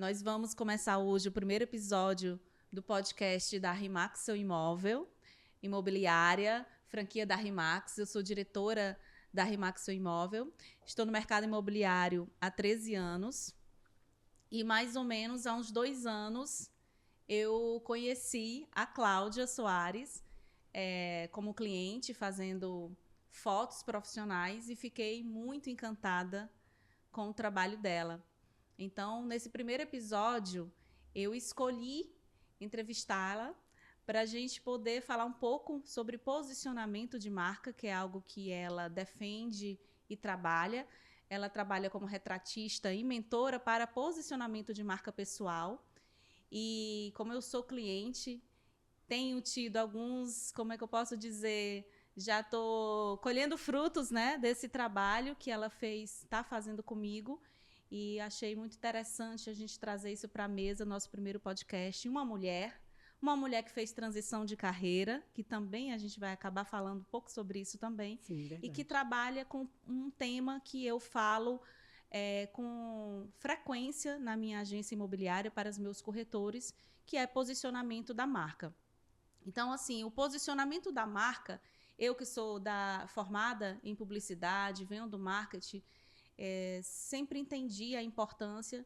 Nós vamos começar hoje o primeiro episódio do podcast da Rimax Seu Imóvel, imobiliária, franquia da Rimax. Eu sou diretora da Rimax Seu Imóvel. Estou no mercado imobiliário há 13 anos e mais ou menos há uns 2 anos eu conheci a Cláudia Soares como cliente, fazendo fotos profissionais, e fiquei muito encantada com o trabalho dela. Então, nesse primeiro episódio, eu escolhi entrevistá-la para a gente poder falar um pouco sobre posicionamento de marca, que é algo que ela defende e trabalha. Ela trabalha como retratista e mentora para posicionamento de marca pessoal. E como eu sou cliente, tenho tido alguns, como é que eu posso dizer, já estou colhendo frutos, né, desse trabalho que ela está fazendo comigo, e achei muito interessante a gente trazer isso para a mesa, nosso primeiro podcast. Uma mulher que fez transição de carreira, que também a gente vai acabar falando um pouco sobre isso também. Sim, verdade. E que trabalha com um tema que eu falo com frequência na minha agência imobiliária para os meus corretores, que é posicionamento da marca. Então, assim, o posicionamento da marca, eu que sou formada em publicidade, venho do marketing, sempre entendi a importância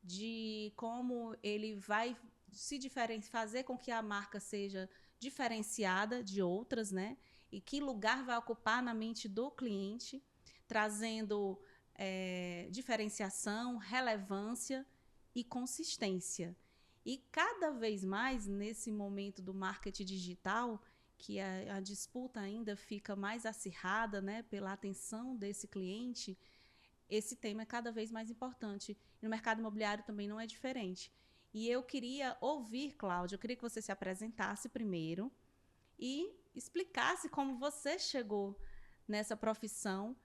de como ele vai fazer com que a marca seja diferenciada de outras, né? E que lugar vai ocupar na mente do cliente, trazendo diferenciação, relevância e consistência. E cada vez mais, nesse momento do marketing digital, que a disputa ainda fica mais acirrada, né, pela atenção desse cliente, esse tema é cada vez mais importante. E no mercado imobiliário também não é diferente. E eu queria ouvir, Cláudia, eu queria que você se apresentasse primeiro e explicasse como você chegou nessa profissão,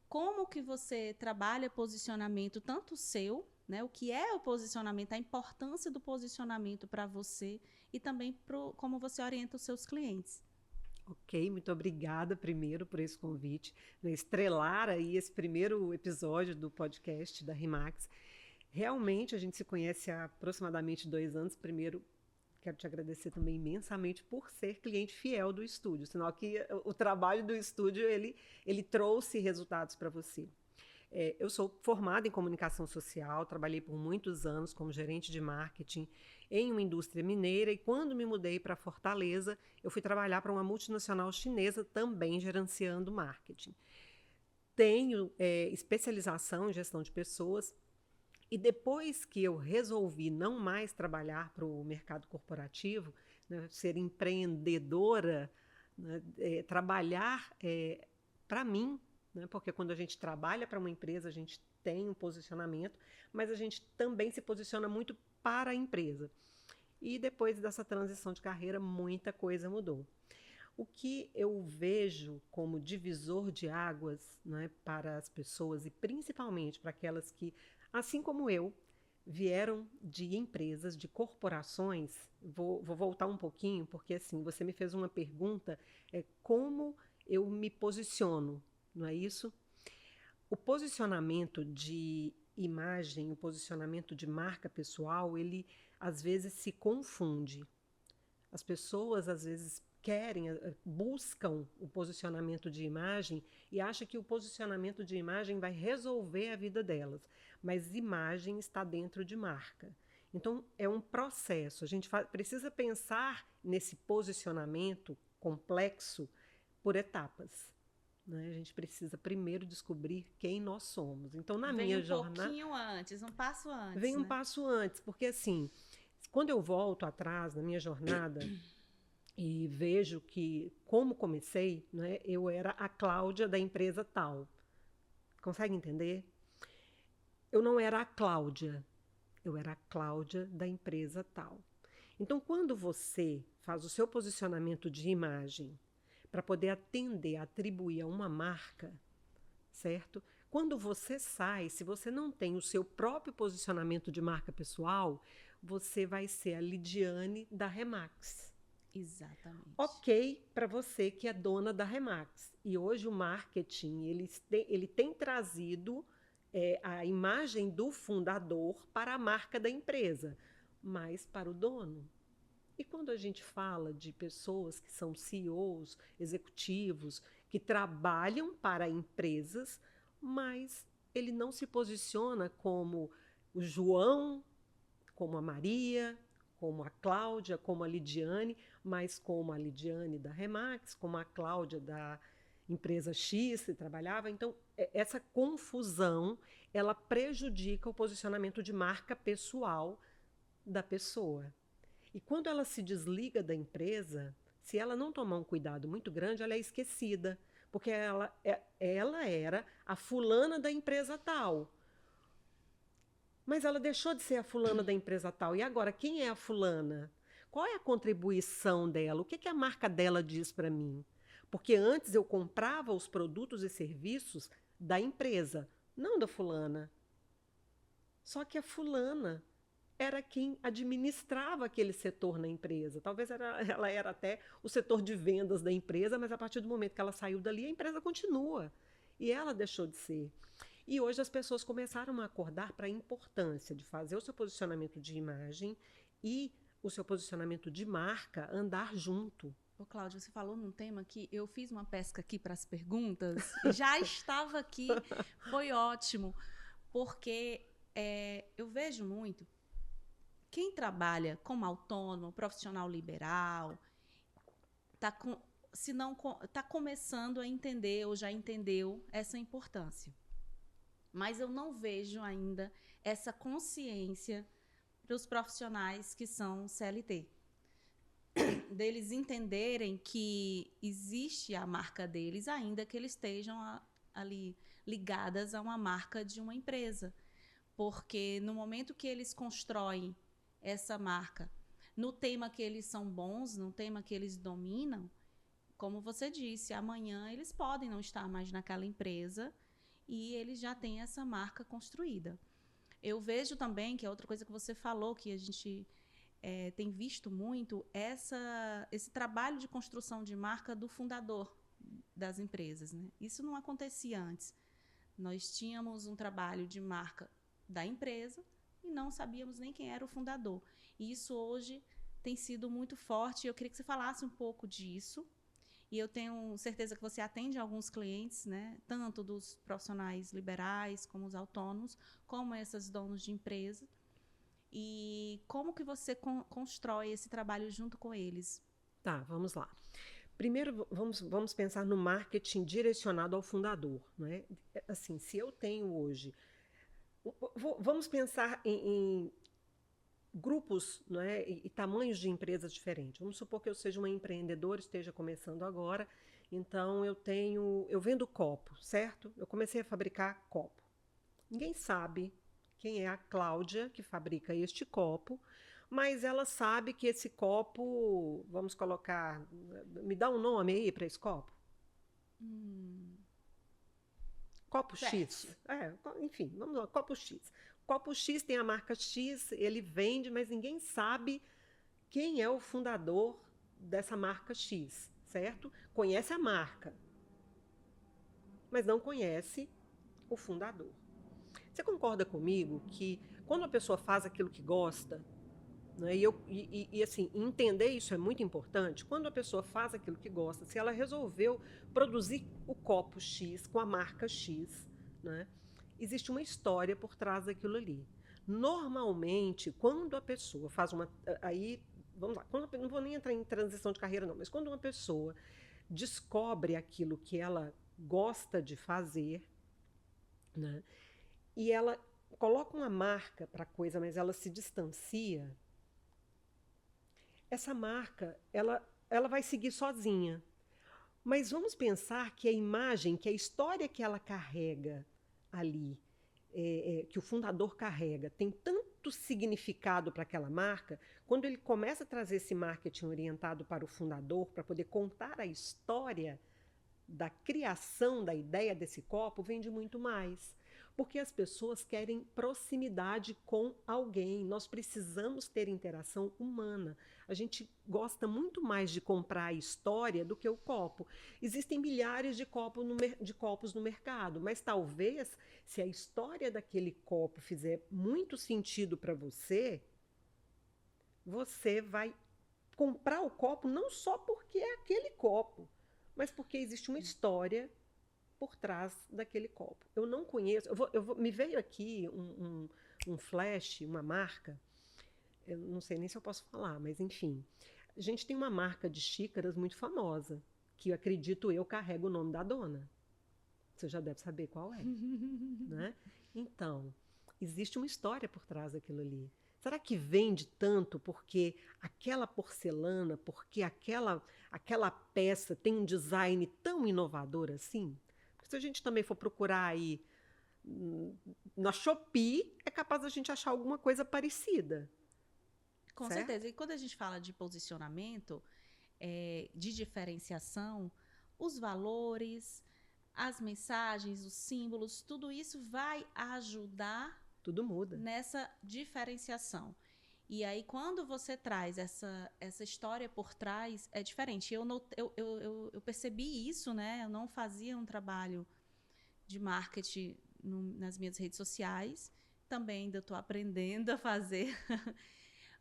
como que você trabalha posicionamento, tanto seu, né, o que é o posicionamento, a importância do posicionamento para você, e também como você orienta os seus clientes. Ok, muito obrigada primeiro por esse convite, estrelar aí esse primeiro episódio do podcast da Rimax. Realmente a gente se conhece há aproximadamente 2 anos. Primeiro, quero te agradecer também imensamente por ser cliente fiel do estúdio, sinal que o trabalho do estúdio ele trouxe resultados para você. Eu sou formada em comunicação social, trabalhei por muitos anos como gerente de marketing em uma indústria mineira, e quando me mudei para Fortaleza, eu fui trabalhar para uma multinacional chinesa também gerenciando marketing. Tenho especialização em gestão de pessoas, e depois que eu resolvi não mais trabalhar para o mercado corporativo, né, ser empreendedora, né, trabalhar para mim, né, porque quando a gente trabalha para uma empresa, a gente tem um posicionamento, mas a gente também se posiciona muito para a empresa. E depois dessa transição de carreira, muita coisa mudou. O que eu vejo como divisor de águas, né, para as pessoas, e principalmente para aquelas que, assim como eu, vieram de empresas, de corporações. Vou voltar um pouquinho, porque assim, você me fez uma pergunta, como eu me posiciono, não é isso? O posicionamento de imagem, o posicionamento de marca pessoal, ele às vezes se confunde. As pessoas às vezes buscam o posicionamento de imagem e acham que o posicionamento de imagem vai resolver a vida delas, mas imagem está dentro de marca. Então é um processo, a gente precisa pensar nesse posicionamento complexo por etapas, né? A gente precisa primeiro descobrir quem nós somos. Então na Vem minha um jornada pouquinho antes, um passo antes, vem um né? passo antes, porque assim, quando eu volto atrás na minha jornada e vejo que, como comecei, né, eu era a Cláudia da empresa tal. Consegue entender? Eu não era a Cláudia, eu era a Cláudia da empresa tal. Então, quando você faz o seu posicionamento de imagem para poder atender, atribuir a uma marca, certo? Quando você sai, se você não tem o seu próprio posicionamento de marca pessoal, você vai ser a Lidiane da Remax. Exatamente. Ok para você que é dona da Remax. E hoje o marketing ele tem trazido a imagem do fundador para a marca da empresa, mas para o dono. E quando a gente fala de pessoas que são CEOs, executivos, que trabalham para empresas, mas ele não se posiciona como o João, como a Maria, como a Cláudia, como a Lidiane, mas como a Lidiane da Remax, como a Cláudia da empresa X que trabalhava. Então, essa confusão, ela prejudica o posicionamento de marca pessoal da pessoa. E quando ela se desliga da empresa, se ela não tomar um cuidado muito grande, ela é esquecida, porque ela era a fulana da empresa tal. Mas ela deixou de ser a fulana da empresa tal. E agora, quem é a fulana? Qual é a contribuição dela? O que, que a marca dela diz para mim? Porque antes eu comprava os produtos e serviços da empresa, não da fulana. Só que a fulana era quem administrava aquele setor na empresa. Talvez ela era até o setor de vendas da empresa, mas a partir do momento que ela saiu dali, a empresa continua. E ela deixou de ser. E hoje as pessoas começaram a acordar para a importância de fazer o seu posicionamento de imagem e o seu posicionamento de marca andar junto. Ô, Cláudia, você falou num tema que eu fiz uma pesca aqui para as perguntas, já estava aqui, foi ótimo, porque eu vejo muito quem trabalha como autônomo, profissional liberal, se não está começando a entender ou já entendeu essa importância. Mas eu não vejo ainda essa consciência para os profissionais que são CLT. Deles entenderem que existe a marca deles, ainda que eles estejam ali ligadas a uma marca de uma empresa. Porque no momento que eles constroem essa marca, no tema que eles são bons, no tema que eles dominam, como você disse, amanhã eles podem não estar mais naquela empresa e eles já têm essa marca construída. Eu vejo também, que é outra coisa que você falou, que a gente tem visto muito, esse trabalho de construção de marca do fundador das empresas, né? Isso não acontecia antes. Nós tínhamos um trabalho de marca da empresa e não sabíamos nem quem era o fundador. E isso hoje tem sido muito forte. Eu queria que você falasse um pouco disso. E eu tenho certeza que você atende alguns clientes, né? Tanto dos profissionais liberais, como os autônomos, como esses donos de empresa. E como que você constrói esse trabalho junto com eles? Tá, vamos lá. Primeiro, vamos pensar no marketing direcionado ao fundador. Né? Assim, se eu tenho hoje... Vamos pensar em grupos, né, e tamanhos de empresas diferentes. Vamos supor que eu seja uma empreendedora, esteja começando agora, então eu vendo copo, certo? Eu comecei a fabricar copo. Ninguém sabe quem é a Cláudia que fabrica este copo, mas ela sabe que esse copo, vamos colocar, me dá um nome aí para esse copo? Copo X. Enfim, vamos lá, copo X. Copo X tem a marca X, ele vende, mas ninguém sabe quem é o fundador dessa marca X, certo? Conhece a marca, mas não conhece o fundador. Você concorda comigo que quando a pessoa faz aquilo que gosta, né, e assim, entender isso é muito importante, quando a pessoa faz aquilo que gosta, se ela resolveu produzir o copo X com a marca X, né, existe uma história por trás daquilo ali. Normalmente, quando a pessoa faz uma... Aí, vamos lá, não vou nem entrar em transição de carreira não, mas quando uma pessoa descobre aquilo que ela gosta de fazer, né, e ela coloca uma marca para a coisa, mas ela se distancia, essa marca, ela vai seguir sozinha. Mas vamos pensar que a imagem, que a história que ela carrega ali, que o fundador carrega, tem tanto significado para aquela marca, quando ele começa a trazer esse marketing orientado para o fundador, para poder contar a história da criação da ideia desse copo, vende muito mais. Porque as pessoas querem proximidade com alguém. Nós precisamos ter interação humana. A gente gosta muito mais de comprar a história do que o copo. Existem milhares de copos no mercado, mas talvez, se a história daquele copo fizer muito sentido para você, você vai comprar o copo não só porque é aquele copo, mas porque existe uma história por trás daquele copo. Eu não conheço, me veio aqui um flash, uma marca, eu não sei nem se eu posso falar, mas enfim. A gente tem uma marca de xícaras muito famosa, que eu acredito eu carrego o nome da dona. Você já deve saber qual é, né? Então, existe uma história por trás daquilo ali. Será que vende tanto porque aquela porcelana, porque aquela peça tem um design tão inovador assim? Porque se a gente também for procurar aí na Shopee, é capaz da gente achar alguma coisa parecida. Com Certo? certeza. E quando a gente fala de posicionamento, de diferenciação, os valores, as mensagens, os símbolos, tudo isso vai ajudar Tudo muda. nessa diferenciação. E aí, quando você traz essa história por trás, é diferente. Eu percebi isso, né? Eu não fazia um trabalho de marketing nas minhas redes sociais. Também ainda estou aprendendo a fazer.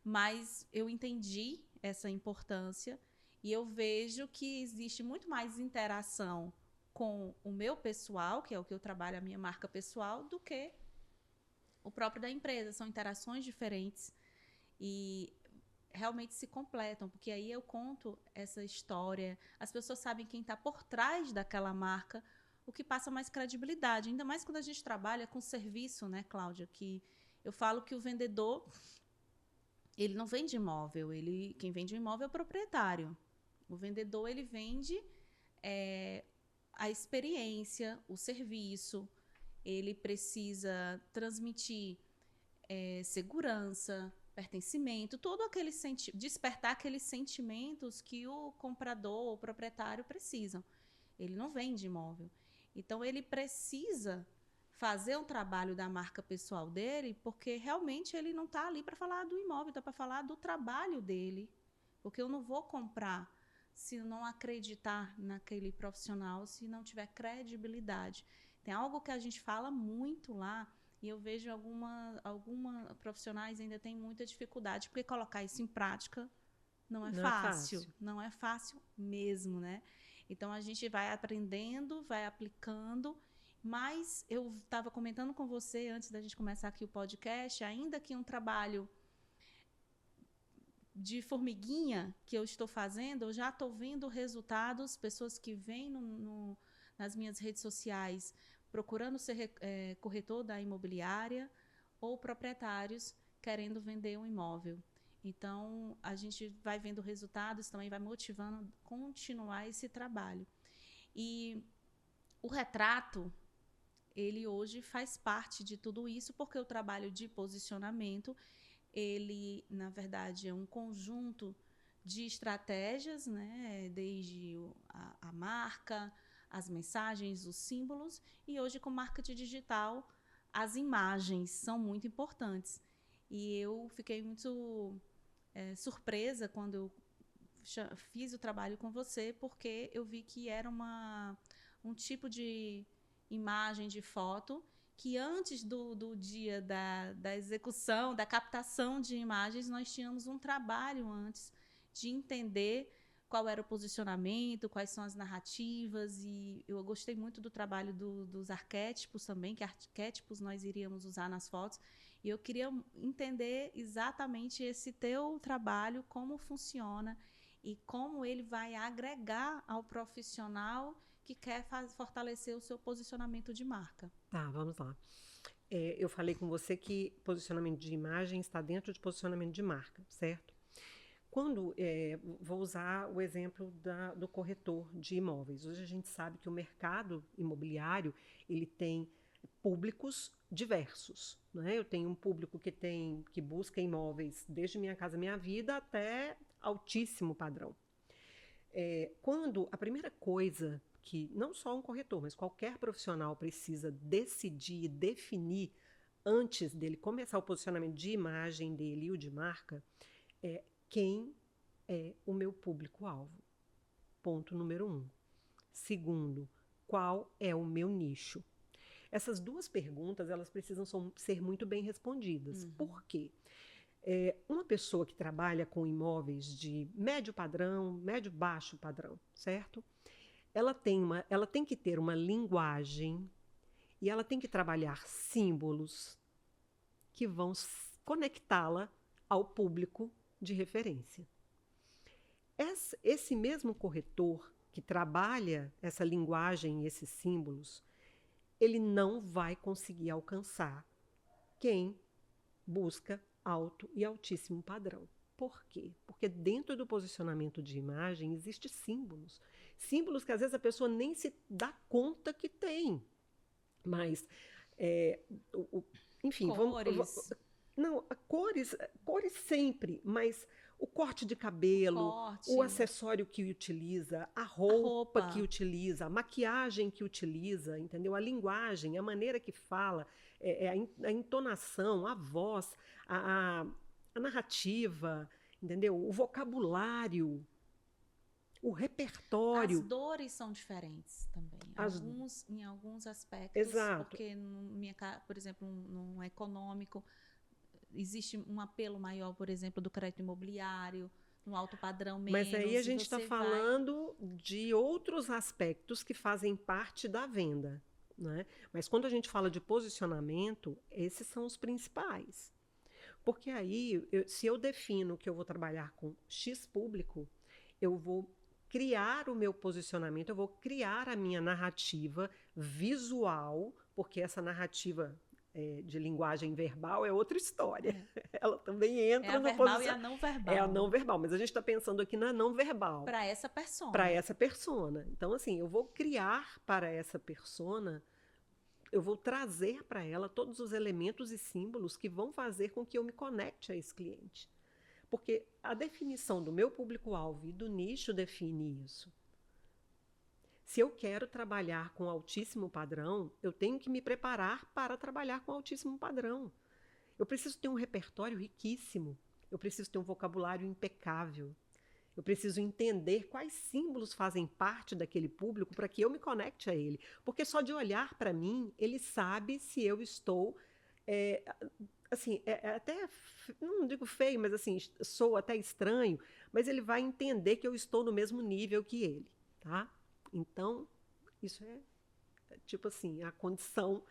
Mas eu entendi essa importância e eu vejo que existe muito mais interação com o meu pessoal, que é o que eu trabalho, a minha marca pessoal, do que o próprio da empresa. São interações diferentes e realmente se completam, porque aí eu conto essa história, as pessoas sabem quem está por trás daquela marca, o que passa mais credibilidade, ainda mais quando a gente trabalha com serviço, né, Cláudia? Que eu falo que o vendedor, ele não vende imóvel, quem vende o imóvel é o proprietário. O vendedor, ele vende a experiência, o serviço, ele precisa transmitir segurança, pertencimento, despertar aqueles sentimentos que o comprador, o proprietário precisam. Ele não vende imóvel. Então, ele precisa fazer um trabalho da marca pessoal dele, porque realmente ele não está ali para falar do imóvel, está para falar do trabalho dele. Porque eu não vou comprar se eu não acreditar naquele profissional, se não tiver credibilidade. Tem algo que a gente fala muito lá, e eu vejo alguma profissionais ainda têm muita dificuldade, porque colocar isso em prática não é fácil. Não é fácil mesmo, né? Então, a gente vai aprendendo, vai aplicando, mas eu estava comentando com você, antes da gente começar aqui o podcast, ainda que um trabalho de formiguinha que eu estou fazendo, eu já estou vendo resultados, pessoas que vêm nas minhas redes sociais procurando ser corretor da imobiliária ou proprietários querendo vender um imóvel. Então, a gente vai vendo resultados, também vai motivando a continuar esse trabalho. E o retrato, ele hoje faz parte de tudo isso, porque o trabalho de posicionamento, ele, na verdade, é um conjunto de estratégias, né? Desde a marca, as mensagens, os símbolos, e hoje com marketing digital, as imagens são muito importantes. E eu fiquei muito surpresa quando eu fiz o trabalho com você, porque eu vi que era um tipo de imagem, de foto, que antes do dia da execução, da captação de imagens, nós tínhamos um trabalho antes de entender qual era o posicionamento, quais são as narrativas, e eu gostei muito do trabalho dos arquétipos também, que arquétipos nós iríamos usar nas fotos, e eu queria entender exatamente esse teu trabalho, como funciona e como ele vai agregar ao profissional que quer fortalecer o seu posicionamento de marca. Tá, vamos lá. Eu falei com você que posicionamento de imagem está dentro de posicionamento de marca, certo? Vou usar o exemplo do corretor de imóveis. Hoje a gente sabe que o mercado imobiliário ele tem públicos diversos, né? Eu tenho um público que busca imóveis desde Minha Casa Minha Vida até altíssimo padrão. Quando a primeira coisa que não só um corretor, mas qualquer profissional precisa decidir e definir antes dele começar o posicionamento de imagem dele e o de marca, é quem é o meu público-alvo. Ponto número 1. Segundo, qual é o meu nicho? Essas duas perguntas, elas precisam ser muito bem respondidas. Por quê? Uma pessoa que trabalha com imóveis de médio padrão, médio-baixo padrão, certo? Ela tem que ter uma linguagem e ela tem que trabalhar símbolos que vão conectá-la ao público de referência. Esse mesmo corretor que trabalha essa linguagem e esses símbolos, ele não vai conseguir alcançar quem busca alto e altíssimo padrão. Por quê? Porque dentro do posicionamento de imagem existem símbolos. Símbolos que às vezes a pessoa nem se dá conta que tem. Mas, enfim, Cores. Não, cores sempre, mas o corte de cabelo, o acessório que utiliza, a roupa que utiliza, a maquiagem que utiliza, entendeu? A linguagem, a maneira que fala, a entonação, a voz, a narrativa, entendeu? O vocabulário, o repertório. As dores são diferentes também, em alguns aspectos. Exato. Porque, por exemplo, no econômico, existe um apelo maior, por exemplo, do crédito imobiliário, no alto padrão menos. Mas aí a gente está falando de outros aspectos que fazem parte da venda, né? Mas quando a gente fala de posicionamento, esses são os principais. Porque aí, se eu defino que eu vou trabalhar com X público, eu vou criar o meu posicionamento, eu vou criar a minha narrativa visual, porque essa narrativa de linguagem verbal é outra história. Ela também entra no verbal e a não verbal. É a não verbal, mas a gente está pensando aqui na não verbal. Para essa persona. Para essa persona. Então, assim, eu vou criar para essa persona, eu vou trazer para ela todos os elementos e símbolos que vão fazer com que eu me conecte a esse cliente. Porque a definição do meu público-alvo e do nicho define isso. Se eu quero trabalhar com altíssimo padrão, eu tenho que me preparar para trabalhar com altíssimo padrão. Eu preciso ter um repertório riquíssimo. Eu preciso ter um vocabulário impecável. Eu preciso entender quais símbolos fazem parte daquele público para que eu me conecte a ele. Porque só de olhar para mim, ele sabe se eu estou... assim, até, não digo feio, mas assim, sou até estranho, mas ele vai entender que eu estou no mesmo nível que ele, tá? Então, isso é, tipo assim, a condição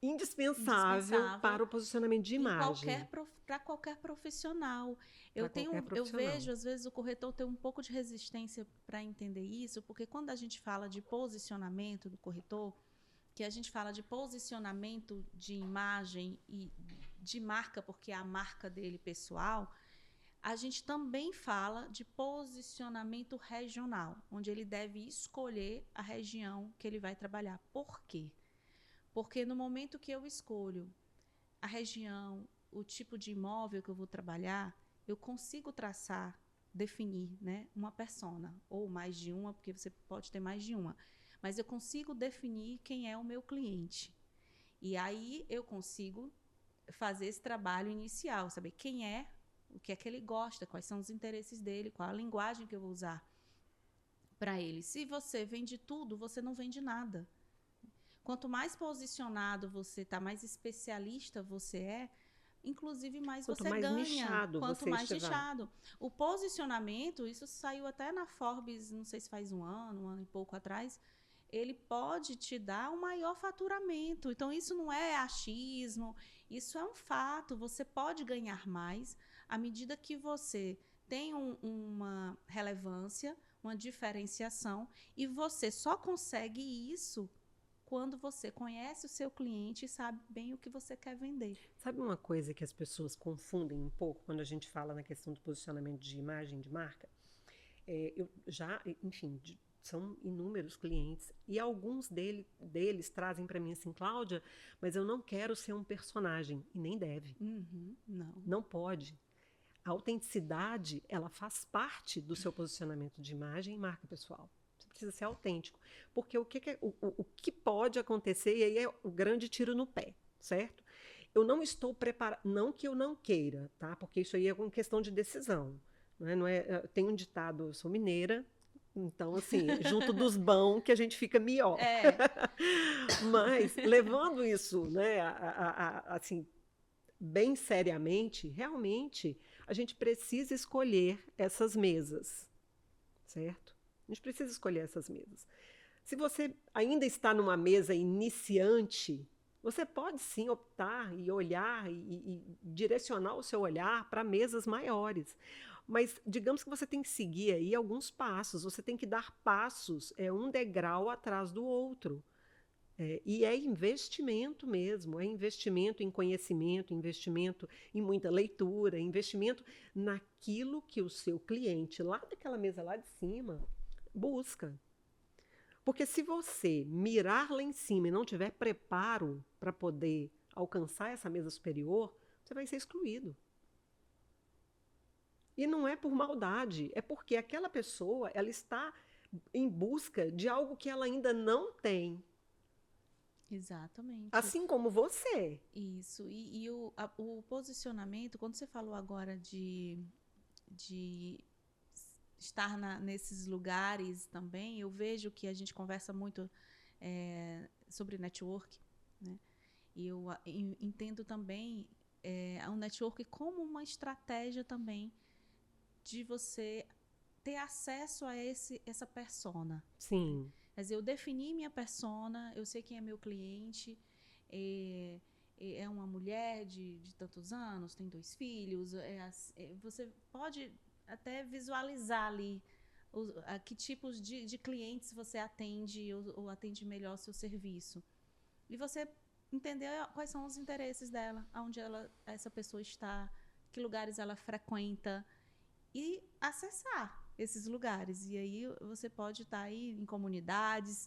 indispensável para o posicionamento de imagem. Para qualquer profissional. Eu vejo, às vezes, o corretor tem um pouco de resistência para entender isso, porque quando a gente fala de posicionamento do corretor, que a gente fala de posicionamento de imagem e de marca, porque é a marca dele pessoal, a gente também fala de posicionamento regional, onde ele deve escolher a região que ele vai trabalhar. Por quê? Porque no momento que eu escolho a região, o tipo de imóvel que eu vou trabalhar, eu consigo traçar, definir, né, uma persona, ou mais de uma, porque você pode ter mais de uma. Mas eu consigo definir quem é o meu cliente. E aí eu consigo fazer esse trabalho inicial, saber quem é, o que é que ele gosta, quais são os interesses dele, qual a linguagem que eu vou usar para ele. Se você vende tudo, você não vende nada. Quanto mais posicionado você está, mais especialista você é, inclusive mais você ganha. Quanto mais nichado. O posicionamento, isso saiu até na Forbes, não sei se faz um ano e pouco atrás, ele pode te dar um maior faturamento. Então, isso não é achismo, isso é um fato. Você pode ganhar mais à medida que você tem uma relevância, uma diferenciação, e você só consegue isso quando você conhece o seu cliente e sabe bem o que você quer vender. Sabe uma coisa que as pessoas confundem um pouco quando a gente fala na questão do posicionamento de imagem de marca? Eu já, enfim, são inúmeros clientes e alguns deles trazem para mim assim, Cláudia, mas eu não quero ser um personagem, e nem deve. Não pode. A autenticidade, ela faz parte do seu posicionamento de imagem e marca pessoal. Você precisa ser autêntico. Porque o que pode acontecer, e aí é o grande tiro no pé, certo? Eu não estou preparada, não que eu não queira, tá? Porque isso aí é uma questão de decisão. Tem um ditado, eu sou mineira, então, assim, junto dos bons que a gente fica melhor. É, Mas, levando isso, né, assim, bem seriamente, realmente, a gente precisa escolher essas mesas, certo? A gente precisa escolher essas mesas. Se você ainda está numa mesa iniciante, você pode sim optar e olhar e direcionar o seu olhar para mesas maiores. Mas digamos que você tem que seguir aí alguns passos, você tem que dar passos, um degrau atrás do outro. E é investimento mesmo, é investimento em conhecimento, investimento em muita leitura, investimento naquilo que o seu cliente, lá daquela mesa lá de cima, busca. Porque se você mirar lá em cima e não tiver preparo para poder alcançar essa mesa superior, você vai ser excluído. E não é por maldade, é porque aquela pessoa ela está em busca de algo que ela ainda não tem. exatamente. Assim como você. Isso. E o posicionamento, quando você falou agora de estar nesses lugares também, eu vejo que a gente conversa muito sobre network, né? E eu entendo também o network como uma estratégia também de você ter acesso a essa persona. Sim. Quer dizer, eu defini minha persona, eu sei quem é meu cliente, é uma mulher de tantos anos, tem 2 filhos, você pode até visualizar ali a que tipos de clientes você atende ou atende melhor o seu serviço. E você entender quais são os interesses dela, aonde essa pessoa está, que lugares ela frequenta e acessar esses lugares. E aí você pode estar aí em comunidades,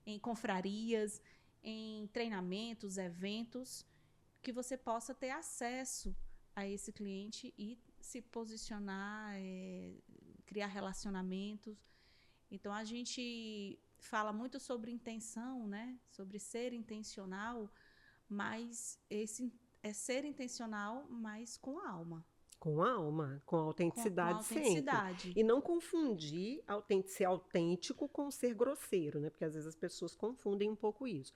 em confrarias, em treinamentos, eventos, que você possa ter acesso a esse cliente e se posicionar, criar relacionamentos. Então, a gente fala muito sobre intenção, né? Sobre ser intencional, mas esse é ser intencional, mas com alma. Com a alma, com a Com autenticidade sempre. autenticidade. E não confundir ser autêntico com ser grosseiro, né? Porque às vezes as pessoas confundem um pouco isso.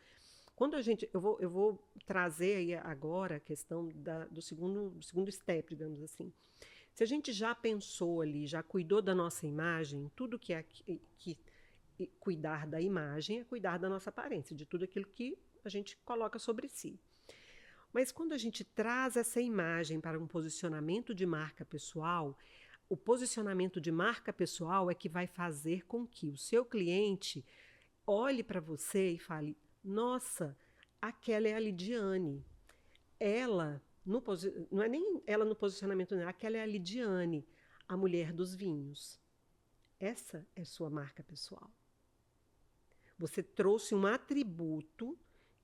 Quando a gente. Eu vou trazer aí agora a questão do segundo step, digamos assim. Se a gente já pensou ali, já cuidou da nossa imagem, tudo que cuidar da imagem é cuidar da nossa aparência, de tudo aquilo que a gente coloca sobre si. Mas quando a gente traz essa imagem para um posicionamento de marca pessoal, o posicionamento de marca pessoal é que vai fazer com que o seu cliente olhe para você e fale: nossa, aquela é a Lidiane. Ela, não é nem ela no posicionamento, não, aquela é a Lidiane, a mulher dos vinhos. Essa é sua marca pessoal. Você trouxe um atributo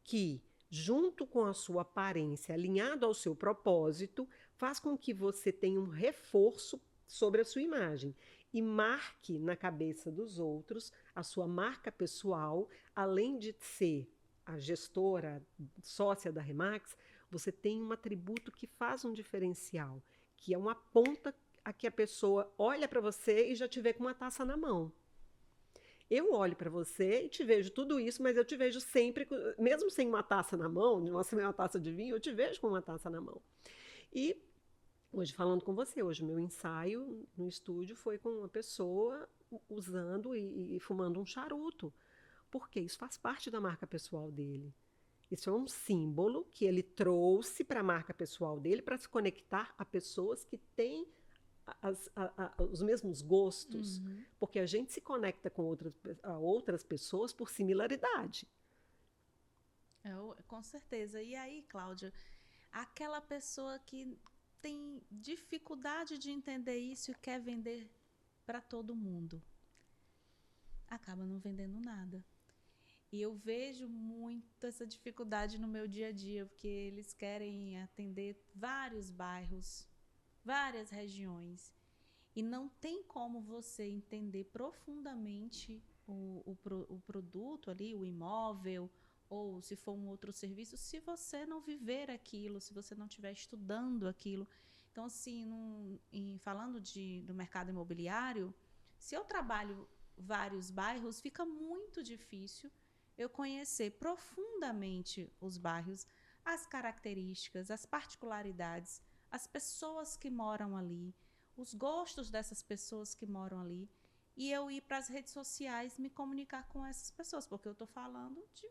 que, junto com a sua aparência, alinhado ao seu propósito, faz com que você tenha um reforço sobre a sua imagem e marque na cabeça dos outros a sua marca pessoal, além de ser a gestora, sócia da Remax, você tem um atributo que faz um diferencial, que é uma ponta a que a pessoa olha para você e já te vê com uma taça na mão. Eu olho para você e te vejo tudo isso, mas eu te vejo sempre, mesmo sem uma taça na mão, sem uma taça de vinho, eu te vejo com uma taça na mão. E hoje, falando com você, hoje o meu ensaio no estúdio foi com uma pessoa usando e fumando um charuto, porque isso faz parte da marca pessoal dele. Isso é um símbolo que ele trouxe para a marca pessoal dele para se conectar a pessoas que têm os mesmos gostos, porque a gente se conecta com outras pessoas por similaridade. Com certeza. E aí, Cláudia, aquela pessoa que tem dificuldade de entender isso e quer vender para todo mundo, acaba não vendendo nada. E eu vejo muito essa dificuldade no meu dia a dia, porque eles querem atender vários bairros, várias regiões. E não tem como você entender profundamente o produto ali, o imóvel, ou se for um outro serviço, se você não viver aquilo, se você não estiver estudando aquilo. Então, assim, falando do mercado imobiliário, se eu trabalho vários bairros, fica muito difícil eu conhecer profundamente os bairros, as características, as particularidades, as pessoas que moram ali, os gostos dessas pessoas que moram ali, e eu ir para as redes sociais me comunicar com essas pessoas, porque eu estou falando de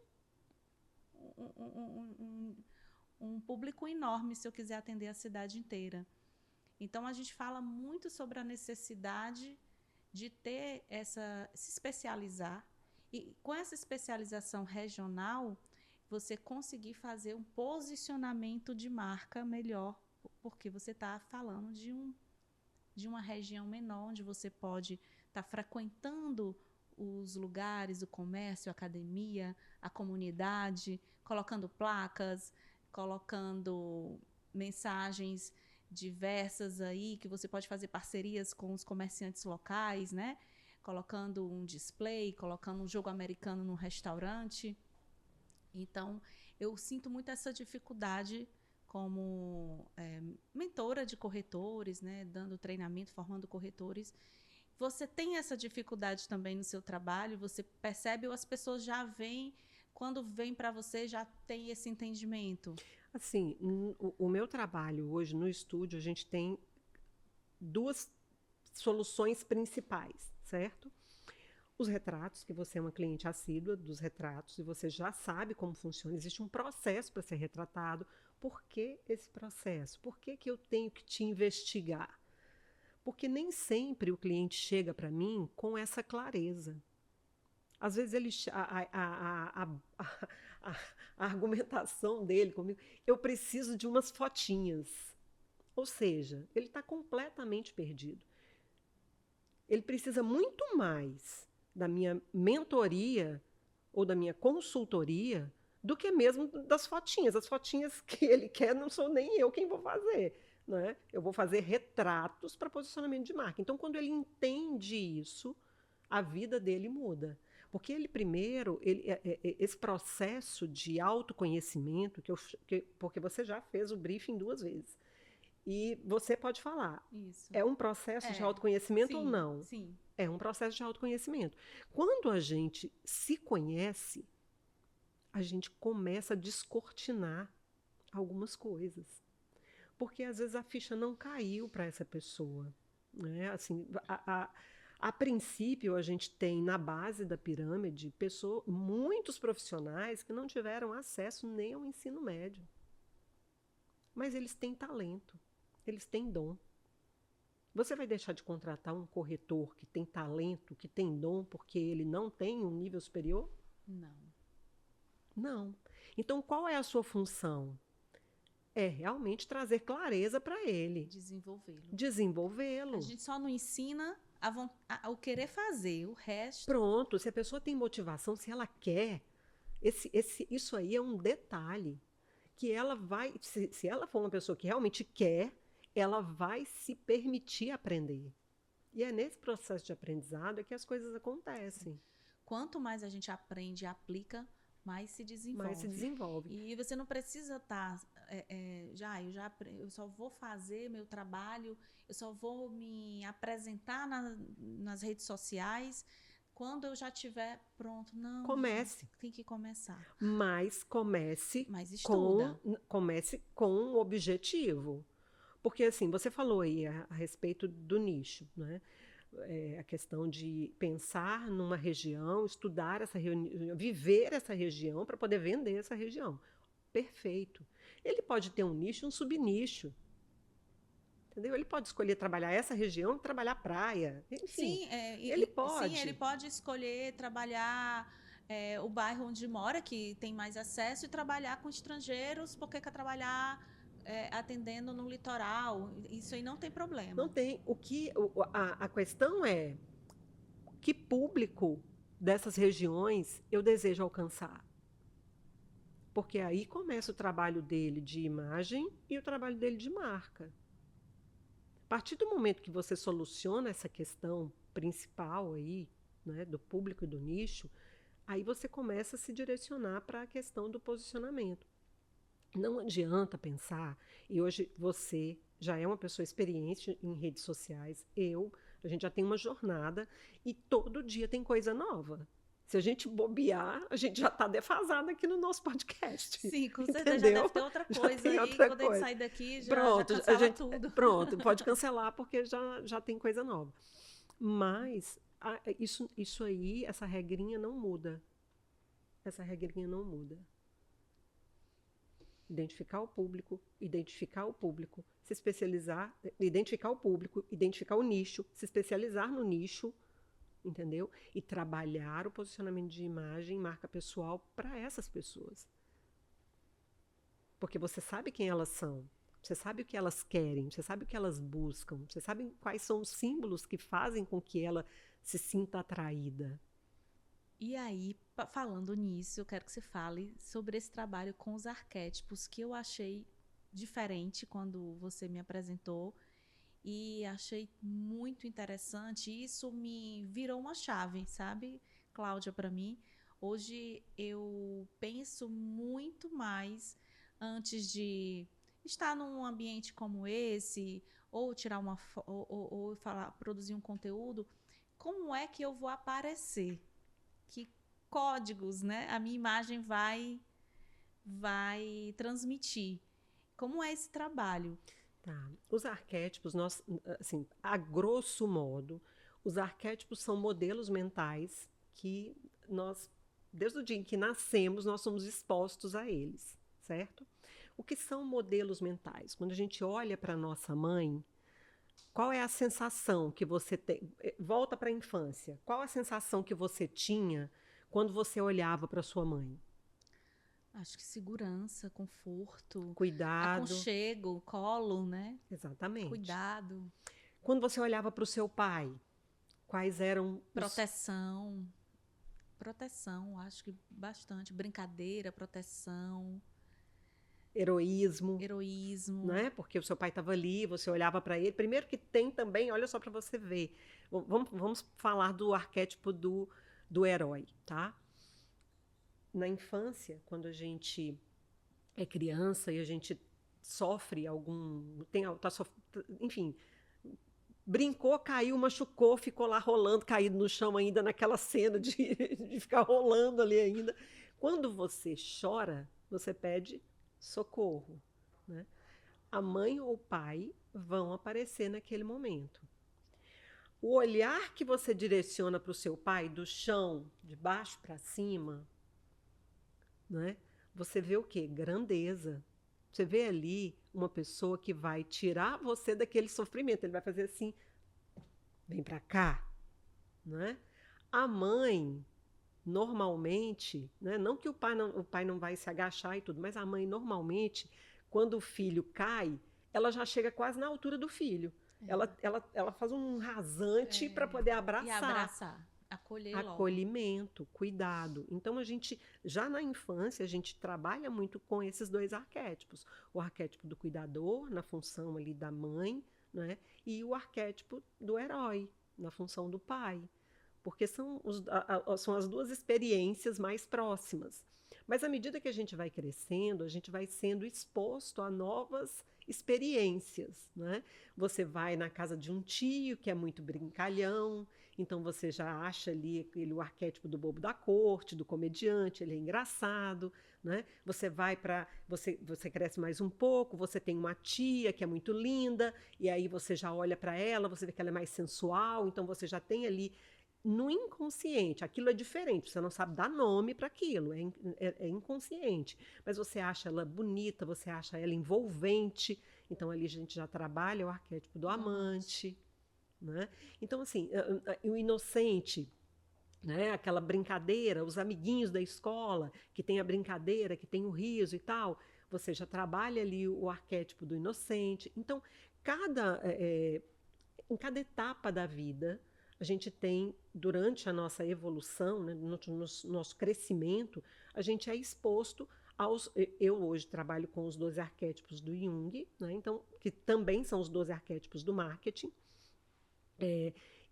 um público enorme se eu quiser atender a cidade inteira. Então, a gente fala muito sobre a necessidade de se especializar, e com essa especialização regional, você conseguir fazer um posicionamento de marca melhor, porque você está falando de uma região menor, onde você pode estar frequentando os lugares, o comércio, a academia, a comunidade, colocando placas, colocando mensagens diversas aí, que você pode fazer parcerias com os comerciantes locais, né? Colocando um display, colocando um jogo americano no restaurante. Então, eu sinto muito essa dificuldade como mentora de corretores, né? Dando treinamento, formando corretores. Você tem essa dificuldade também no seu trabalho? Você percebe ou as pessoas já vêm, quando vêm para você, já tem esse entendimento? Assim, o meu trabalho hoje no estúdio, a gente tem duas soluções principais, certo? Os retratos, que você é uma cliente assídua dos retratos e você já sabe como funciona, existe um processo para ser retratado. Por que esse processo? Por que eu tenho que te investigar? Porque nem sempre o cliente chega para mim com essa clareza. Às vezes ele, a argumentação dele comigo, eu preciso de umas fotinhas. Ou seja, ele está completamente perdido. Ele precisa muito mais da minha mentoria ou da minha consultoria do que mesmo das fotinhas. As fotinhas que ele quer não sou nem eu quem vou fazer. Né? Eu vou fazer retratos para posicionamento de marca. Então, quando ele entende isso, a vida dele muda. Porque ele primeiro, esse processo de autoconhecimento, porque você já fez o briefing 2 vezes, e você pode falar, Isso. É um processo de autoconhecimento sim, ou não? Sim. É um processo de autoconhecimento. Quando a gente se conhece, a gente começa a descortinar algumas coisas. Porque às vezes a ficha não caiu para essa pessoa. Né? Assim, a princípio, a gente tem na base da pirâmide muitos profissionais que não tiveram acesso nem ao ensino médio. Mas eles têm talento, eles têm dom. Você vai deixar de contratar um corretor que tem talento, que tem dom, porque ele não tem um nível superior? Não. Não. Então, qual é a sua função? É realmente trazer clareza para ele. Desenvolvê-lo. Desenvolvê-lo. A gente só não ensina o querer fazer, o resto... Pronto, se a pessoa tem motivação, se ela quer, isso aí é um detalhe. Que ela vai, se ela for uma pessoa que realmente quer, ela vai se permitir aprender. E é nesse processo de aprendizado que as coisas acontecem. Quanto mais a gente aprende e aplica, mais se desenvolve. Mais se desenvolve. E você não precisa estar... eu só vou fazer meu trabalho, eu só vou me apresentar nas redes sociais quando eu já estiver pronto. Não. Comece. Tem que começar. Mas comece estuda. Comece com um objetivo. Porque, assim, você falou aí a respeito do nicho, né? A questão de pensar numa região, estudar essa região, viver essa região para poder vender essa região. Perfeito. Ele pode ter um nicho e um subnicho. Entendeu? Ele pode escolher trabalhar essa região e trabalhar praia. Enfim, ele pode. Sim, ele pode escolher trabalhar o bairro onde mora, que tem mais acesso, e trabalhar com estrangeiros, porque quer trabalhar atendendo no litoral. Isso aí não tem problema. Não tem. A questão é que público dessas regiões eu desejo alcançar. Porque aí começa o trabalho dele de imagem e o trabalho dele de marca. A partir do momento que você soluciona essa questão principal aí, né, do público e do nicho, aí você começa a se direcionar para a questão do posicionamento. Não adianta pensar, e hoje você já é uma pessoa experiente em redes sociais, a gente já tem uma jornada e todo dia tem coisa nova. Se a gente bobear, a gente já está defasado aqui no nosso podcast. Sim, com certeza já Entendeu? deve ter outra Já coisa tem aí. outra Quando a gente coisa. sair daqui, já Pronto, cancela tudo. pronto, pode cancelar porque já tem coisa nova. Mas isso aí, essa regrinha não muda. Essa regrinha não muda. Identificar o público, se especializar, identificar o público, identificar o nicho, se especializar no nicho, entendeu? E trabalhar o posicionamento de imagem, marca pessoal para essas pessoas. Porque você sabe quem elas são, você sabe o que elas querem, você sabe o que elas buscam, você sabe quais são os símbolos que fazem com que ela se sinta atraída. E aí, falando nisso, eu quero que você fale sobre esse trabalho com os arquétipos, que eu achei diferente quando você me apresentou e achei muito interessante. Isso me virou uma chave, sabe, Cláudia, para mim. Hoje eu penso muito mais antes de estar num ambiente como esse, ou tirar ou falar, produzir um conteúdo, como é que eu vou aparecer? Que códigos, né, a minha imagem vai transmitir. Como é esse trabalho? Tá. Os arquétipos, nós, assim, a grosso modo, os arquétipos são modelos mentais que nós, desde o dia em que nascemos, nós somos expostos a eles, certo? O que são modelos mentais? Quando a gente olha para a nossa mãe, qual é a sensação que você tem? Volta para a infância. Qual a sensação que você tinha quando você olhava para sua mãe? Acho que segurança, conforto, Cuidado. aconchego, colo, né? Exatamente. Cuidado. Quando você olhava para o seu pai, quais eram proteção. Proteção, acho que bastante. Brincadeira, proteção. Heroísmo. Heroísmo. Né? Porque o seu pai estava ali, você olhava para ele. Primeiro que tem também, olha só para você ver. Vamos falar do arquétipo do herói, tá? Na infância, quando a gente é criança e a gente sofre enfim, brincou, caiu, machucou, ficou lá rolando, caído no chão ainda naquela cena de ficar rolando ali ainda. Quando você chora, você pede socorro, né? A mãe ou o pai vão aparecer naquele momento. O olhar que você direciona para o seu pai, do chão, de baixo para cima, né? Você vê o quê? Grandeza. Você vê ali uma pessoa que vai tirar você daquele sofrimento. Ele vai fazer assim, vem para cá, né? A mãe, normalmente, né? Não que o pai não vai se agachar e tudo, mas a mãe, normalmente, quando o filho cai, ela já chega quase na altura do filho. Ela faz um rasante para poder abraçar. E abraçar. Acolher logo. Acolhimento, cuidado. Então, a gente, já na infância, a gente trabalha muito com esses dois arquétipos. O arquétipo do cuidador, na função ali da mãe, né? E o arquétipo do herói, na função do pai. Porque são as duas experiências mais próximas. Mas, à medida que a gente vai crescendo, a gente vai sendo exposto a novas experiências, né? Você vai na casa de um tio que é muito brincalhão, então você já acha ali o arquétipo do bobo da corte, do comediante, ele é engraçado, né? Você cresce mais um pouco, você tem uma tia que é muito linda, e aí você já olha para ela, você vê que ela é mais sensual, então você já tem ali no inconsciente, aquilo é diferente, você não sabe dar nome para aquilo, é inconsciente, mas você acha ela bonita, você acha ela envolvente, então ali a gente já trabalha o arquétipo do amante, né? Então, assim, o inocente, né? Aquela brincadeira, os amiguinhos da escola, que tem a brincadeira, que tem o riso e tal, você já trabalha ali o arquétipo do inocente. Então, em cada etapa da vida, a gente tem, durante a nossa evolução, né, no nosso crescimento, a gente é exposto aos... Eu hoje trabalho com os 12 arquétipos do Jung, né, então, que também são os 12 arquétipos do marketing.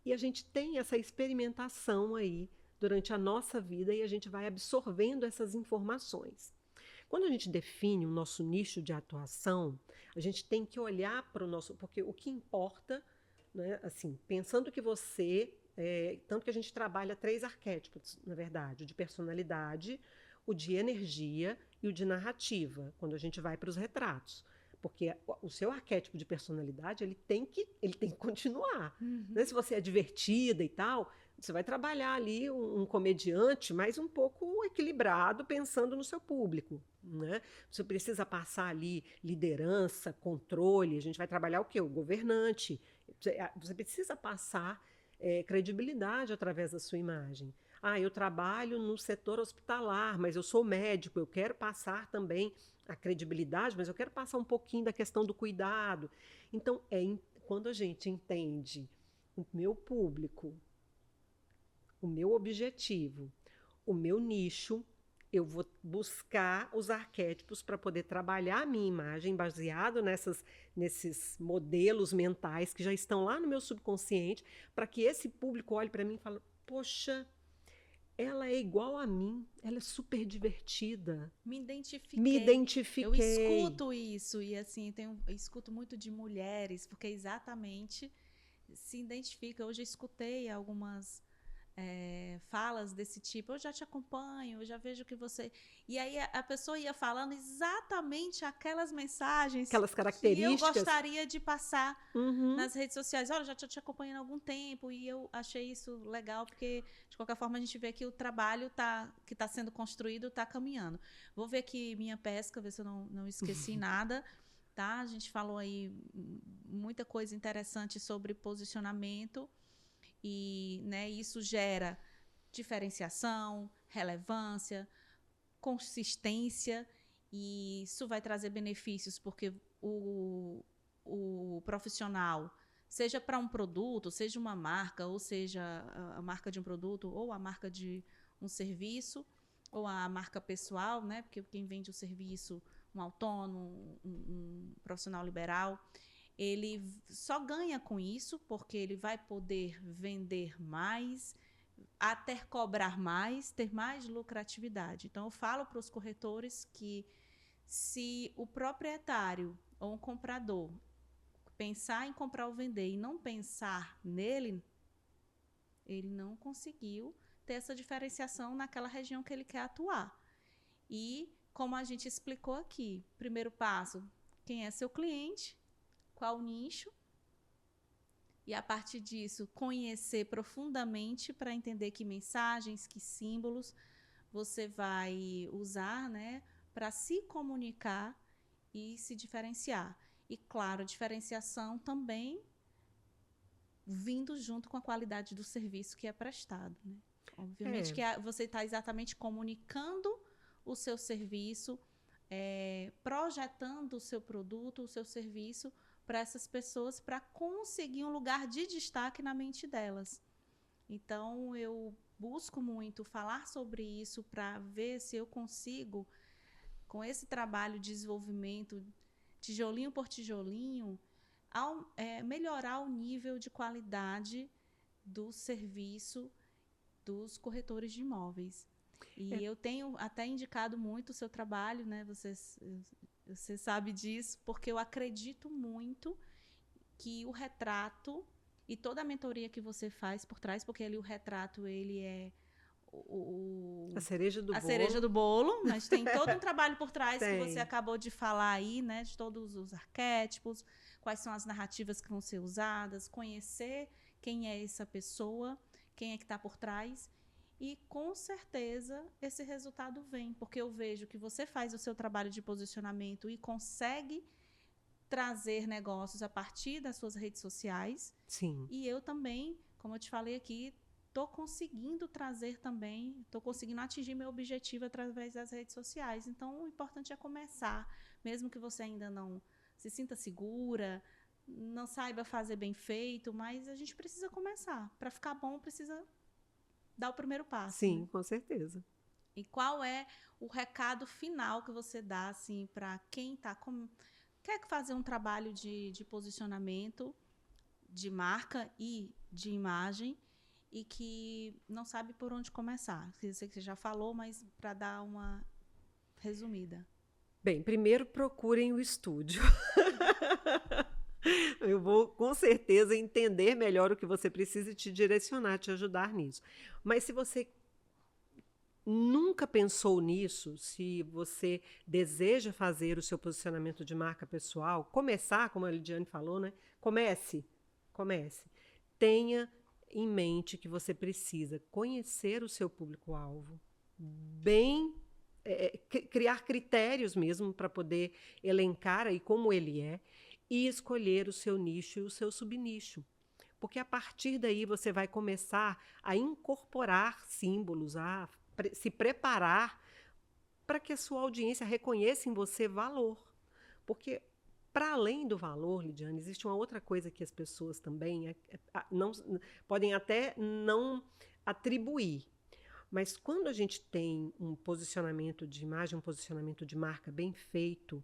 E a gente tem essa experimentação aí durante a nossa vida e a gente vai absorvendo essas informações. Quando a gente define o nosso nicho de atuação, a gente tem que olhar para o nosso... Porque o que importa, né, assim, pensando que você... tanto que a gente trabalha 3 arquétipos, na verdade, o de personalidade, o de energia e o de narrativa, quando a gente vai para os retratos. Porque o seu arquétipo de personalidade, ele tem que continuar. Né? Se você é divertida e tal, você vai trabalhar ali um comediante, mas um pouco equilibrado, pensando no seu público. Né? Você precisa passar ali liderança, controle. A gente vai trabalhar o quê? O governante. Você precisa passar credibilidade através da sua imagem. Eu trabalho no setor hospitalar, mas eu sou médico, eu quero passar também a credibilidade, mas eu quero passar um pouquinho da questão do cuidado. Então, quando a gente entende o meu público, o meu objetivo, o meu nicho, eu vou buscar os arquétipos para poder trabalhar a minha imagem baseado nesses modelos mentais que já estão lá no meu subconsciente, para que esse público olhe para mim e fale, poxa, ela é igual a mim, ela é super divertida. Me identifiquei. Me identifiquei. Eu escuto isso e assim, eu escuto muito de mulheres, porque exatamente se identifica. Hoje eu escutei algumas falas desse tipo, eu já te acompanho, eu já vejo que você... E aí a pessoa ia falando exatamente aquelas mensagens, aquelas características que eu gostaria de passar nas redes sociais. Olha, já estou te acompanhando há algum tempo e eu achei isso legal, porque de qualquer forma a gente vê que o trabalho que está sendo construído está caminhando. Vou ver aqui minha pesca, ver se eu não esqueci nada. Tá? A gente falou aí muita coisa interessante sobre posicionamento. E, né, isso gera diferenciação, relevância, consistência, e isso vai trazer benefícios porque o profissional, seja para um produto, seja uma marca, ou seja a marca de um produto, ou a marca de um serviço, ou a marca pessoal, né, porque quem vende o serviço, um autônomo, um profissional liberal, ele só ganha com isso, porque ele vai poder vender mais, até cobrar mais, ter mais lucratividade. Então, eu falo para os corretores que se o proprietário ou um comprador pensar em comprar ou vender e não pensar nele, ele não conseguiu ter essa diferenciação naquela região que ele quer atuar. E, como a gente explicou aqui, primeiro passo, quem é seu cliente, qual o nicho, e a partir disso conhecer profundamente para entender que mensagens, que símbolos você vai usar, né, para se comunicar e se diferenciar. E claro, a diferenciação também vindo junto com a qualidade do serviço que é prestado, né? Obviamente que você está exatamente comunicando o seu serviço, projetando o seu produto, o seu serviço para essas pessoas, para conseguir um lugar de destaque na mente delas. Então, eu busco muito falar sobre isso para ver se eu consigo, com esse trabalho de desenvolvimento, tijolinho por tijolinho, melhorar o nível de qualidade do serviço dos corretores de imóveis. E eu tenho até indicado muito o seu trabalho, né? Você sabe disso, porque eu acredito muito que o retrato e toda a mentoria que você faz por trás, porque ali o retrato ele é a cereja do bolo. Cereja do bolo, mas tem todo um trabalho por trás que você acabou de falar aí, né? De todos os arquétipos, quais são as narrativas que vão ser usadas, conhecer quem é essa pessoa, quem é que está por trás. E, com certeza, esse resultado vem, porque eu vejo que você faz o seu trabalho de posicionamento e consegue trazer negócios a partir das suas redes sociais. Sim. E eu também, como eu te falei aqui, estou conseguindo trazer também, estou conseguindo atingir meu objetivo através das redes sociais. Então, o importante é começar, mesmo que você ainda não se sinta segura, não saiba fazer bem feito, mas a gente precisa começar. Para ficar bom, precisa dar o primeiro passo. Sim, né? Com certeza. E qual é o recado final que você dá assim, para quem quer fazer um trabalho de posicionamento, de marca e de imagem e que não sabe por onde começar. Eu sei que você já falou, mas para dar uma resumida. Bem, primeiro procurem o estúdio. Eu vou, com certeza, entender melhor o que você precisa e te direcionar, te ajudar nisso. Mas se você nunca pensou nisso, se você deseja fazer o seu posicionamento de marca pessoal, começar, como a Lidiane falou, né? Comece. Tenha em mente que você precisa conhecer o seu público-alvo, criar critérios mesmo para poder elencar aí como ele é e escolher o seu nicho e o seu subnicho. Porque a partir daí você vai começar a incorporar símbolos, a se preparar para que a sua audiência reconheça em você valor. Porque, para além do valor, Lidiane, existe uma outra coisa que as pessoas também não, podem até não atribuir. Mas quando a gente tem um posicionamento de imagem, um posicionamento de marca bem feito,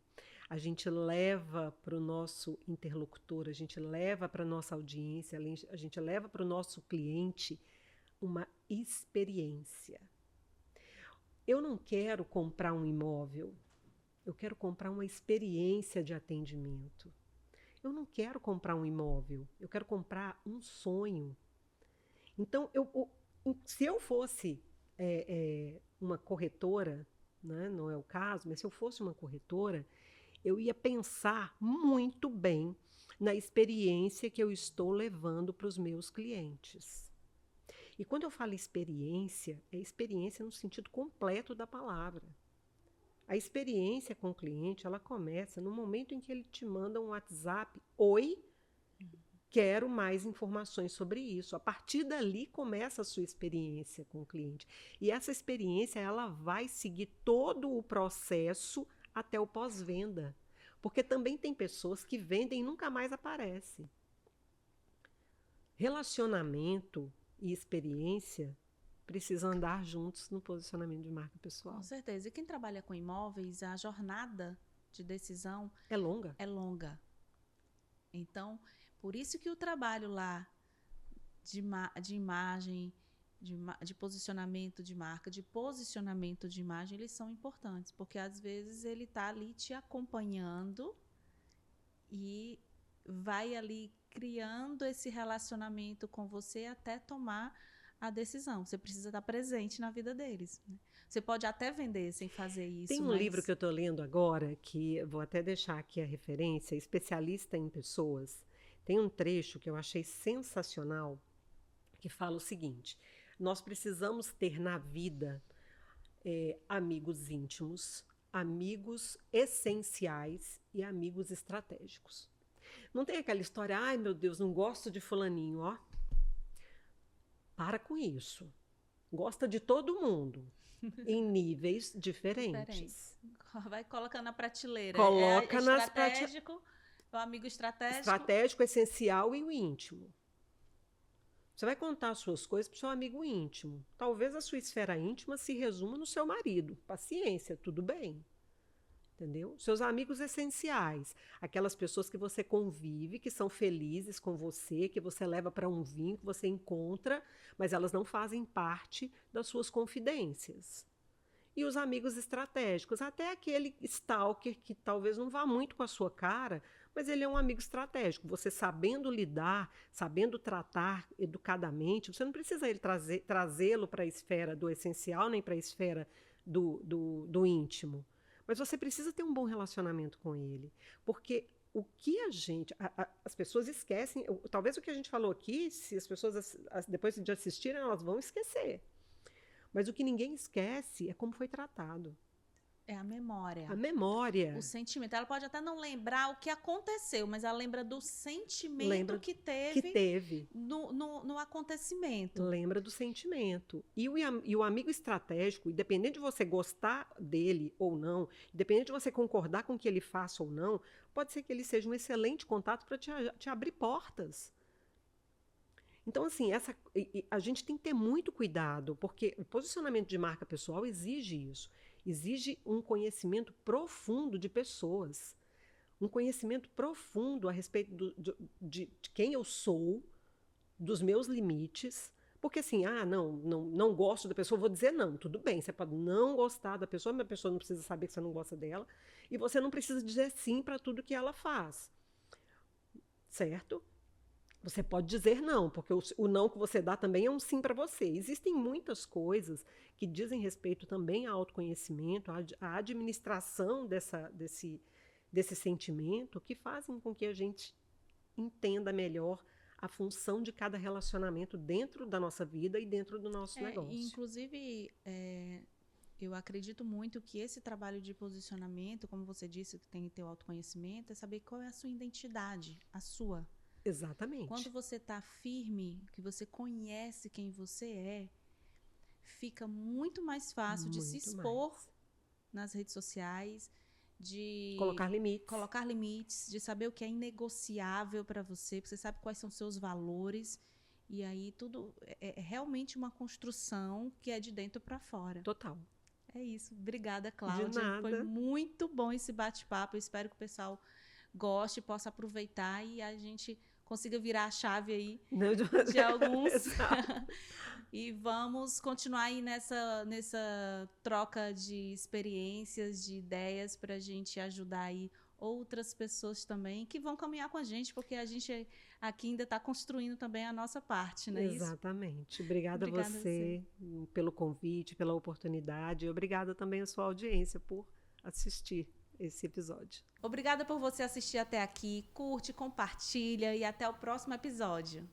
a gente leva para o nosso interlocutor, a gente leva para a nossa audiência, a gente leva para o nosso cliente uma experiência. Eu não quero comprar um imóvel, eu quero comprar uma experiência de atendimento. Eu não quero comprar um imóvel, eu quero comprar um sonho. Então, se eu fosse uma corretora, né, não é o caso, mas se eu fosse uma corretora, eu ia pensar muito bem na experiência que eu estou levando para os meus clientes. E quando eu falo experiência, é experiência no sentido completo da palavra. A experiência com o cliente, ela começa no momento em que ele te manda um WhatsApp, oi, quero mais informações sobre isso. A partir dali começa a sua experiência com o cliente. E essa experiência, ela vai seguir todo o processo até o pós-venda. Porque também tem pessoas que vendem e nunca mais aparecem. Relacionamento e experiência precisam andar juntos no posicionamento de marca pessoal. Com certeza. E quem trabalha com imóveis, a jornada de decisão é longa. Então, por isso que o trabalho lá de imagem, de posicionamento de marca, de posicionamento de imagem, eles são importantes, porque às vezes ele está ali te acompanhando e vai ali criando esse relacionamento com você até tomar a decisão. Você precisa estar presente na vida deles, né? Você pode até vender sem fazer isso. Tem um livro que eu estou lendo agora, que vou até deixar aqui a referência, Especialista em Pessoas. Tem um trecho que eu achei sensacional, que fala o seguinte: nós precisamos ter na vida amigos íntimos, amigos essenciais e amigos estratégicos. Não tem aquela história, ai meu Deus, não gosto de fulaninho, ó. Para com isso. Gosta de todo mundo, em níveis diferentes. Vai colocando na prateleira. Coloca estratégico, o amigo estratégico. Estratégico, essencial e o íntimo. Você vai contar as suas coisas para o seu amigo íntimo. Talvez a sua esfera íntima se resuma no seu marido. Paciência, tudo bem. Entendeu? Seus amigos essenciais, aquelas pessoas que você convive, que são felizes com você, que você leva para um vinho, que você encontra, mas elas não fazem parte das suas confidências. E os amigos estratégicos, até aquele stalker que talvez não vá muito com a sua cara, mas ele é um amigo estratégico. Você sabendo lidar, sabendo tratar educadamente, você não precisa trazê-lo para a esfera do essencial, nem para a esfera do íntimo. Mas você precisa ter um bom relacionamento com ele. Porque o que as pessoas esquecem, talvez o que a gente falou aqui, se as pessoas, depois de assistirem, elas vão esquecer. Mas o que ninguém esquece é como foi tratado. É a memória. A memória. O sentimento. Ela pode até não lembrar o que aconteceu, mas ela lembra do sentimento que teve no acontecimento. Lembra do sentimento. E o amigo estratégico, independente de você gostar dele ou não, independente de você concordar com o que ele faça ou não, pode ser que ele seja um excelente contato para te abrir portas. Então, assim, a gente tem que ter muito cuidado, porque o posicionamento de marca pessoal exige isso. Exige um conhecimento profundo de pessoas. um conhecimento profundo a respeito de quem eu sou, dos meus limites. Porque assim, não gosto da pessoa, vou dizer não, tudo bem, você pode não gostar da pessoa, mas a pessoa não precisa saber que você não gosta dela, e você não precisa dizer sim para tudo que ela faz, certo? Você pode dizer não, porque o não que você dá também é um sim para você. Existem muitas coisas que dizem respeito também ao autoconhecimento, à administração desse sentimento, que fazem com que a gente entenda melhor a função de cada relacionamento dentro da nossa vida e dentro do nosso negócio. Inclusive, eu acredito muito que esse trabalho de posicionamento, como você disse, que tem que ter o autoconhecimento, é saber qual é a sua identidade, a sua. Exatamente. Quando você está firme, que você conhece quem você é, fica muito mais fácil de se expor nas redes sociais, de colocar limites, de saber o que é inegociável para você, porque você sabe quais são seus valores, e aí tudo é realmente uma construção que é de dentro para fora. Total. É isso. Obrigada, Cláudia. De nada. Foi muito bom esse bate-papo. Eu espero que o pessoal goste, possa aproveitar e a gente consiga virar a chave aí de alguns. E vamos continuar aí nessa troca de experiências, de ideias, para a gente ajudar aí outras pessoas também que vão caminhar com a gente, porque a gente aqui ainda está construindo também a nossa parte, não é isso? Exatamente. Obrigada a você pelo convite, pela oportunidade. E obrigada também à sua audiência por assistir esse episódio. Obrigada por você assistir até aqui. Curte, compartilha e até o próximo episódio.